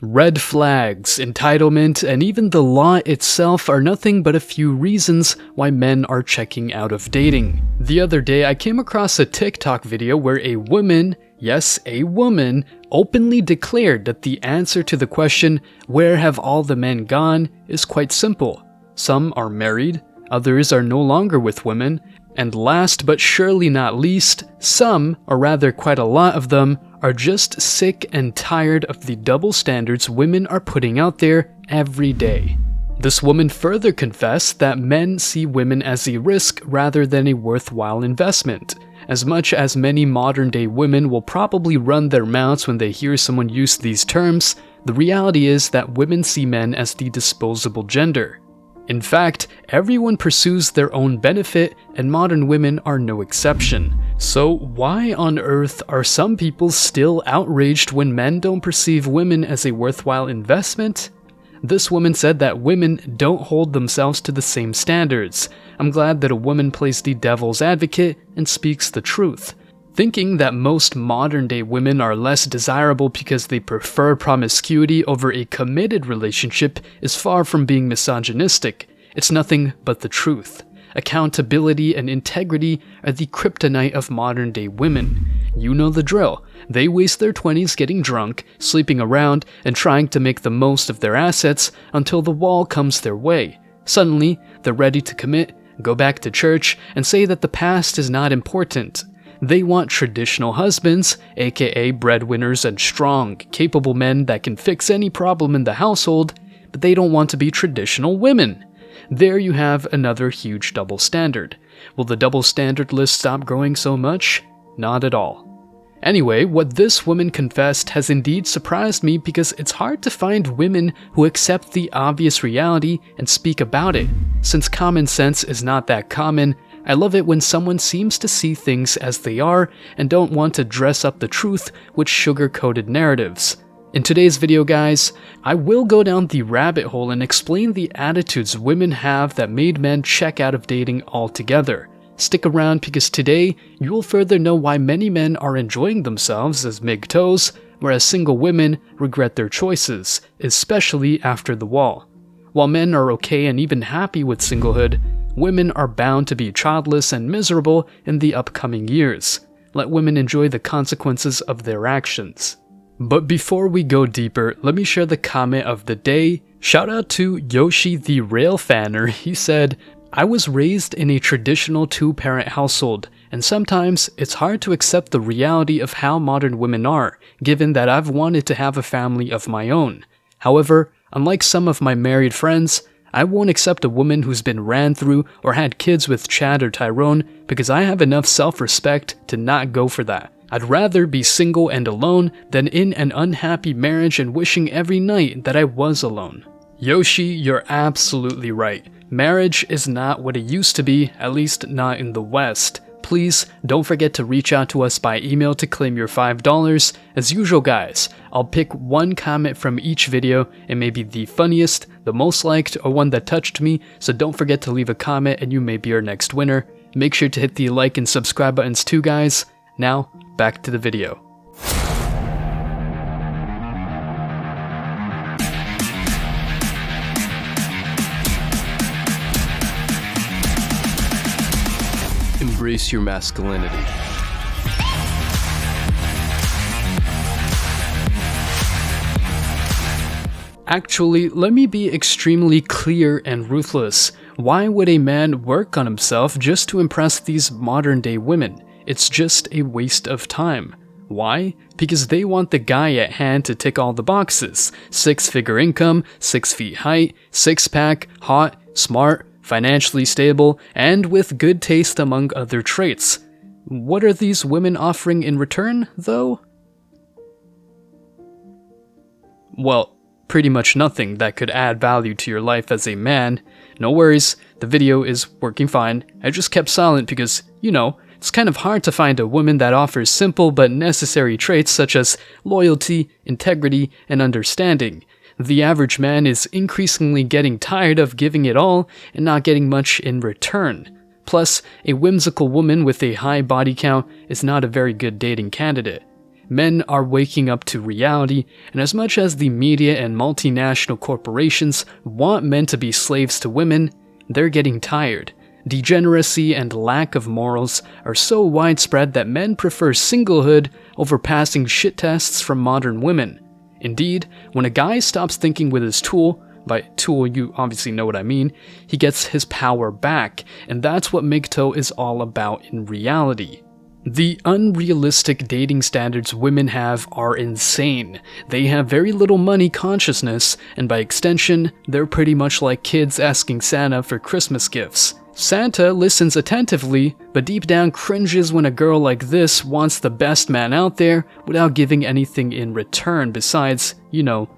Red flags, entitlement, and even the law itself are nothing but a few reasons why men are checking out of dating. The other day, I came across a TikTok video where a woman, yes, a woman, openly declared that the answer to the question, "Where have all the men gone?" is quite simple. Some are married, others are no longer with women, and last but surely not least, some, or rather quite a lot of them, are just sick and tired of the double standards women are putting out there every day. This woman further confessed that men see women as a risk rather than a worthwhile investment. As much as many modern-day women will probably run their mouths when they hear someone use these terms, the reality is that women see men as the disposable gender. In fact, everyone pursues their own benefit, and modern women are no exception. So why on earth are some people still outraged when men don't perceive women as a worthwhile investment? This woman said that women don't hold themselves to the same standards. I'm glad that a woman plays the devil's advocate and speaks the truth. Thinking that most modern-day women are less desirable because they prefer promiscuity over a committed relationship is far from being misogynistic. It's nothing but the truth. Accountability and integrity are the kryptonite of modern-day women. You know the drill. They waste their 20s getting drunk, sleeping around, and trying to make the most of their assets until the wall comes their way. Suddenly, they're ready to commit, go back to church, and say that the past is not important. They want traditional husbands, aka breadwinners and strong, capable men that can fix any problem in the household, but they don't want to be traditional women. There you have another huge double standard. Will the double standard list stop growing so much? Not at all. Anyway, what this woman confessed has indeed surprised me because it's hard to find women who accept the obvious reality and speak about it. Since common sense is not that common, I love it when someone seems to see things as they are and don't want to dress up the truth with sugar-coated narratives. In today's video, guys, I will go down the rabbit hole and explain the attitudes women have that made men check out of dating altogether. Stick around because today, you will further know why many men are enjoying themselves as MGTOWs, whereas single women regret their choices, especially after the wall. While men are okay and even happy with singlehood, women are bound to be childless and miserable in the upcoming years. Let women enjoy the consequences of their actions. But before we go deeper, let me share the comment of the day. Shout out to Yoshi the Rail Fanner. He said, "I was raised in a traditional two-parent household, and sometimes it's hard to accept the reality of how modern women are, given that I've wanted to have a family of my own. However, unlike some of my married friends, I won't accept a woman who's been ran through or had kids with Chad or Tyrone because I have enough self-respect to not go for that. I'd rather be single and alone than in an unhappy marriage and wishing every night that I was alone." Yoshi, you're absolutely right. Marriage is not what it used to be, at least not in the West. Please don't forget to reach out to us by email to claim your $5. As usual, guys, I'll pick one comment from each video. It may be the funniest, the most liked, or one that touched me, so don't forget to leave a comment and you may be our next winner. Make sure to hit the like and subscribe buttons too, guys. Now, back to the video. Embrace your masculinity. Actually, let me be extremely clear and ruthless. Why would a man work on himself just to impress these modern-day women? It's just a waste of time. Why? Because they want the guy at hand to tick all the boxes. 6-figure income, 6 feet height, 6-pack, hot, smart, financially stable, and with good taste among other traits. What are these women offering in return, though? Well, pretty much nothing that could add value to your life as a man. No worries, the video is working fine. I just kept silent because, you know, it's kind of hard to find a woman that offers simple but necessary traits such as loyalty, integrity, and understanding. The average man is increasingly getting tired of giving it all and not getting much in return. Plus, a whimsical woman with a high body count is not a very good dating candidate. Men are waking up to reality, and as much as the media and multinational corporations want men to be slaves to women, they're getting tired. Degeneracy and lack of morals are so widespread that men prefer singlehood over passing shit tests from modern women. Indeed, when a guy stops thinking with his tool, by tool you obviously know what I mean, he gets his power back, and that's what MGTOW is all about in reality. The unrealistic dating standards women have are insane. They have very little money consciousness, and by extension, they're pretty much like kids asking Santa for Christmas gifts. Santa listens attentively, but deep down cringes when a girl like this wants the best man out there without giving anything in return besides,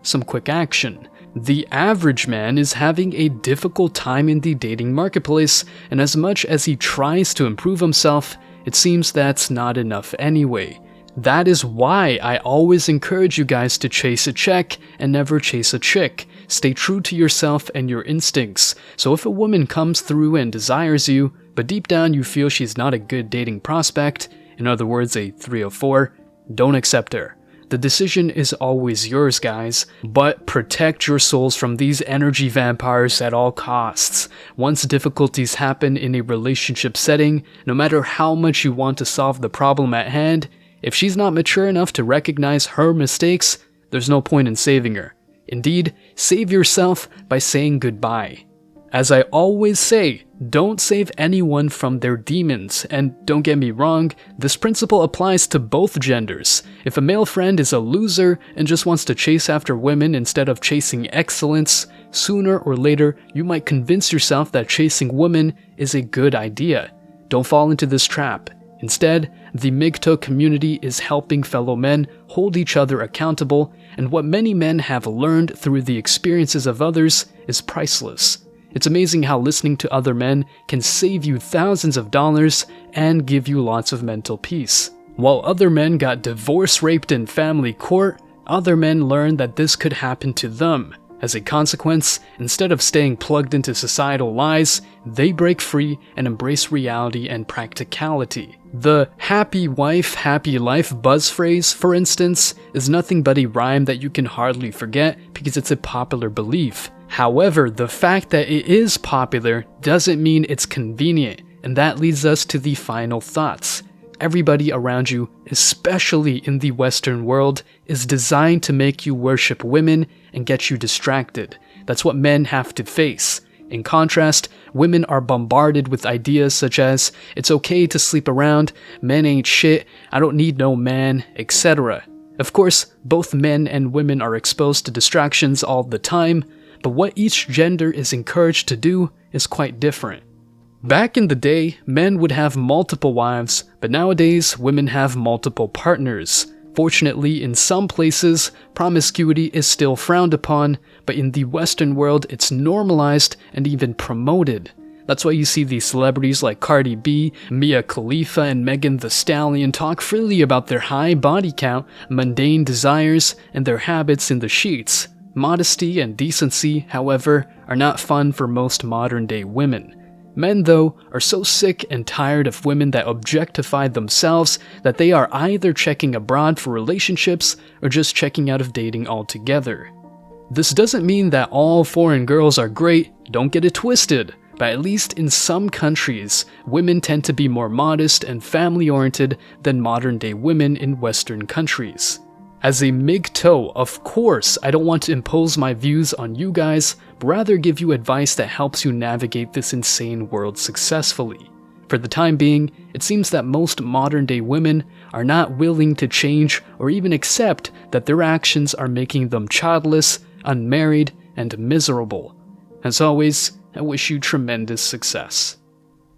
some quick action. The average man is having a difficult time in the dating marketplace, and as much as he tries to improve himself, it seems that's not enough anyway. That is why I always encourage you guys to chase a check and never chase a chick. Stay true to yourself and your instincts. So if a woman comes through and desires you, but deep down you feel she's not a good dating prospect, in other words a 304, don't accept her. The decision is always yours, guys, but protect your souls from these energy vampires at all costs. Once difficulties happen in a relationship setting, no matter how much you want to solve the problem at hand, if she's not mature enough to recognize her mistakes, there's no point in saving her. Indeed, save yourself by saying goodbye. As I always say, don't save anyone from their demons, and don't get me wrong, this principle applies to both genders. If a male friend is a loser and just wants to chase after women instead of chasing excellence, sooner or later you might convince yourself that chasing women is a good idea. Don't fall into this trap. Instead, the MGTOW community is helping fellow men hold each other accountable, and what many men have learned through the experiences of others is priceless. It's amazing how listening to other men can save you thousands of dollars and give you lots of mental peace. While other men got divorce raped in family court, other men learned that this could happen to them. As a consequence, instead of staying plugged into societal lies, they break free and embrace reality and practicality. The happy wife, happy life buzz phrase, for instance, is nothing but a rhyme that you can hardly forget because it's a popular belief. However, the fact that it is popular doesn't mean it's convenient, and that leads us to the final thoughts. Everybody around you, especially in the Western world, is designed to make you worship women and get you distracted. That's what men have to face. In contrast, women are bombarded with ideas such as, it's okay to sleep around, men ain't shit, I don't need no man, etc. Of course, both men and women are exposed to distractions all the time, but what each gender is encouraged to do is quite different. Back in the day, men would have multiple wives, but nowadays women have multiple partners. Fortunately, in some places, promiscuity is still frowned upon, but in the Western world it's normalized and even promoted. That's why you see these celebrities like Cardi B, Mia Khalifa, and Megan Thee Stallion talk freely about their high body count, mundane desires, and their habits in the sheets. Modesty and decency, however, are not fun for most modern-day women. Men, though, are so sick and tired of women that objectify themselves that they are either checking abroad for relationships or just checking out of dating altogether. This doesn't mean that all foreign girls are great, don't get it twisted, but at least in some countries, women tend to be more modest and family-oriented than modern-day women in Western countries. As a MGTOW, of course, I don't want to impose my views on you guys, but rather give you advice that helps you navigate this insane world successfully. For the time being, it seems that most modern-day women are not willing to change or even accept that their actions are making them childless, unmarried, and miserable. As always, I wish you tremendous success.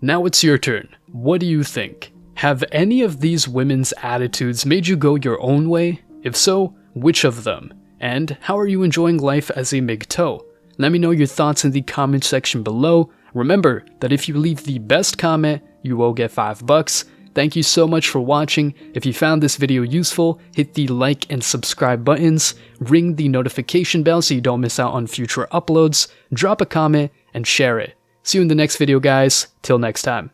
Now it's your turn. What do you think? Have any of these women's attitudes made you go your own way? If so, which of them? And how are you enjoying life as a MGTOW? Let me know your thoughts in the comment section below. Remember that if you leave the best comment, you will get $5. Thank you so much for watching. If you found this video useful, hit the like and subscribe buttons, ring the notification bell so you don't miss out on future uploads, drop a comment, and share it. See you in the next video, guys. Till next time.